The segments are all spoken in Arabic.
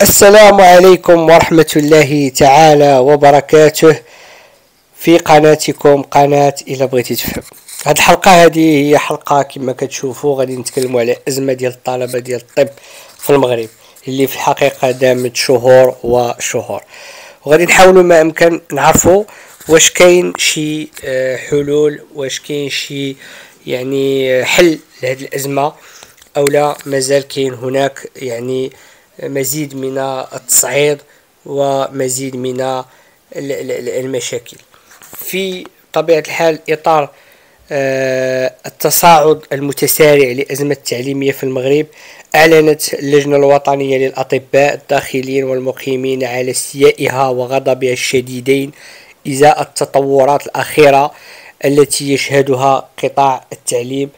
السلام عليكم ورحمة الله تعالى وبركاته في قناتكم قناة إلا بغيتي تفهم. هاد الحلقة هذه هي حلقة كما كتشوفوا غادي نتكلموا على أزمة ديال الطلبة ديال الطب في المغرب اللي في الحقيقة دامت شهور وشهور، وغادي نحاولوا ما أمكن نعرفوا واش كاين شي حلول، واش كاين شي حل لهذه الأزمة أو لا مازال كاين هناك مزيد من التصعيد ومزيد من المشاكل. في طبيعة الحال إطار التصاعد المتسارع لأزمة التعليمية في المغرب، أعلنت اللجنة الوطنية للأطباء الداخلين والمقيمين على استيائها وغضبها الشديدين إزاء التطورات الأخيرة التي يشهدها قطاع التعليم،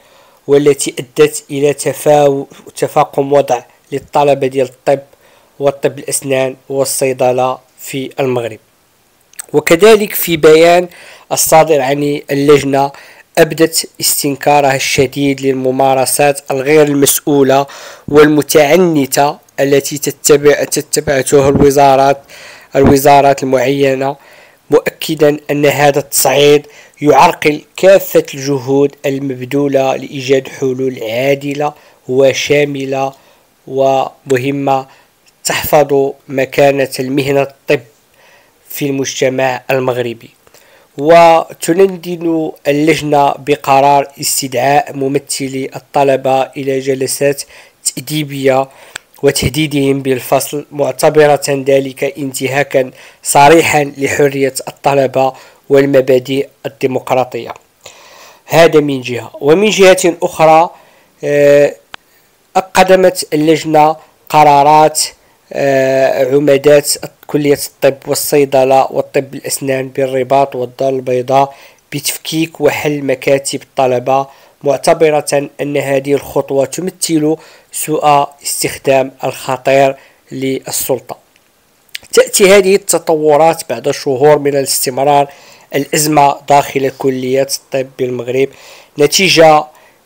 والتي أدت إلى تفاقم وضع للطلبة ديال الطب والطب الأسنان والصيدلة في المغرب. وكذلك في بيان الصادر عن اللجنة أبدت استنكارها الشديد للممارسات الغير المسؤولة والمتعنتة التي تتبعها الوزارات المعينة، مؤكدا أن هذا التصعيد يعرقل كافة الجهود المبذولة لإيجاد حلول عادلة وشاملة ومهمة تحفظ مكانة المهنة الطب في المجتمع المغربي. وتندن اللجنة بقرار استدعاء ممثلي الطلبة إلى جلسات تأديبية وتهديدهم بالفصل، معتبرة ذلك انتهاكا صريحا لحرية الطلبة والمبادئ الديمقراطية. هذا من جهة، ومن جهة أخرى أقدمت اللجنة قرارات عمدات كلية الطب والصيدلة والطب الأسنان بالرباط والدار البيضاء بتفكيك وحل مكاتب الطلبة، معتبرة أن هذه الخطوة تمثل سوء استخدام الخطير للسلطة. تأتي هذه التطورات بعد شهور من الاستمرار الأزمة داخل كليات الطب بالمغرب، نتيجة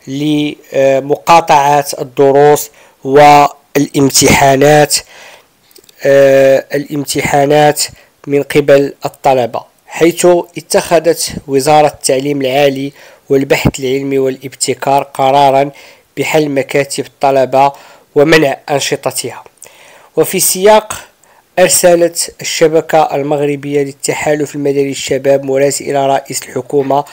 لمقاطعة الدروس والامتحانات من قبل الطلبة، حيث اتخذت وزارة التعليم العالي والبحث العلمي والابتكار قرارا بحل مكاتب الطلبة ومنع أنشطتها. وفي سياق أرسلت الشبكة المغربية للتحالف المدني للشباب مراسلة رئيس الحكومة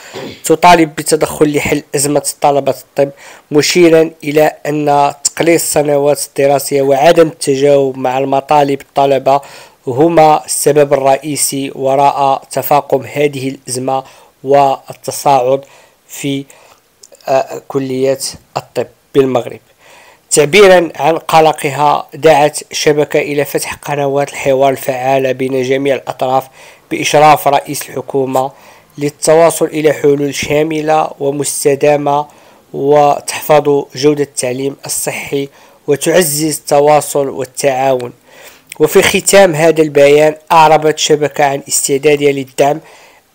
تطالب بالتدخل لحل أزمة طلبة الطب، مشيرا إلى أن تقليص السنوات الدراسية وعدم التجاوب مع المطالب الطلبة هما السبب الرئيسي وراء تفاقم هذه الأزمة والتصاعد في كليات الطب بالمغرب. تعبيرا عن قلقها، دعت الشبكة إلى فتح قنوات الحوار الفعالة بين جميع الأطراف بإشراف رئيس الحكومة للتواصل إلى حلول شاملة ومستدامة وتحفظ جودة التعليم الصحي وتعزز التواصل والتعاون. وفي ختام هذا البيان، أعربت الشبكة عن استعدادها للدعم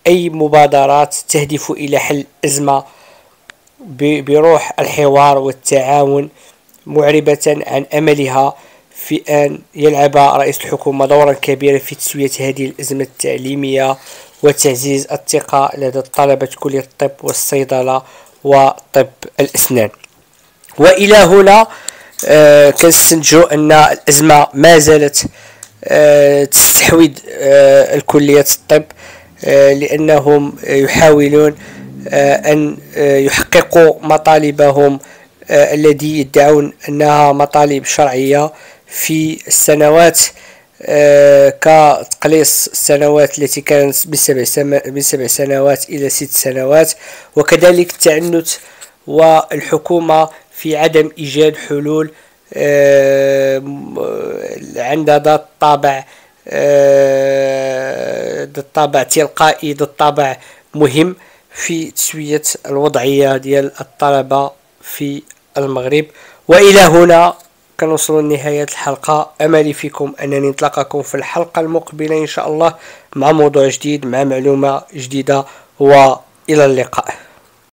أي مبادرات تهدف إلى حل الأزمة بروح الحوار والتعاون، معربة عن أملها في أن يلعب رئيس الحكومة دورا كبيرا في تسوية هذه الأزمة التعليمية وتعزيز الثقة لدى طلبة كلية الطب والصيدلة وطب الأسنان. وإلى هنا كنستنتجوا أن الأزمة ما زالت تستحوذ الكلية الطب، لأنهم يحاولون أن يحققوا مطالبهم الذي يدعون أنها مطالب شرعية في السنوات، كتقليص السنوات التي كانت من 7 سنوات إلى 6 سنوات، وكذلك التعنت والحكومة في عدم إيجاد حلول عند ذات طابع تلقائي، ذات طابع مهم في تسوية الوضعية ديال الطلبة في المغرب. وإلى هنا كنوصل لنهاية الحلقة. أملي فيكم أنني نتلاقاكم في الحلقة المقبلة إن شاء الله مع موضوع جديد، مع معلومة جديدة، وإلى اللقاء.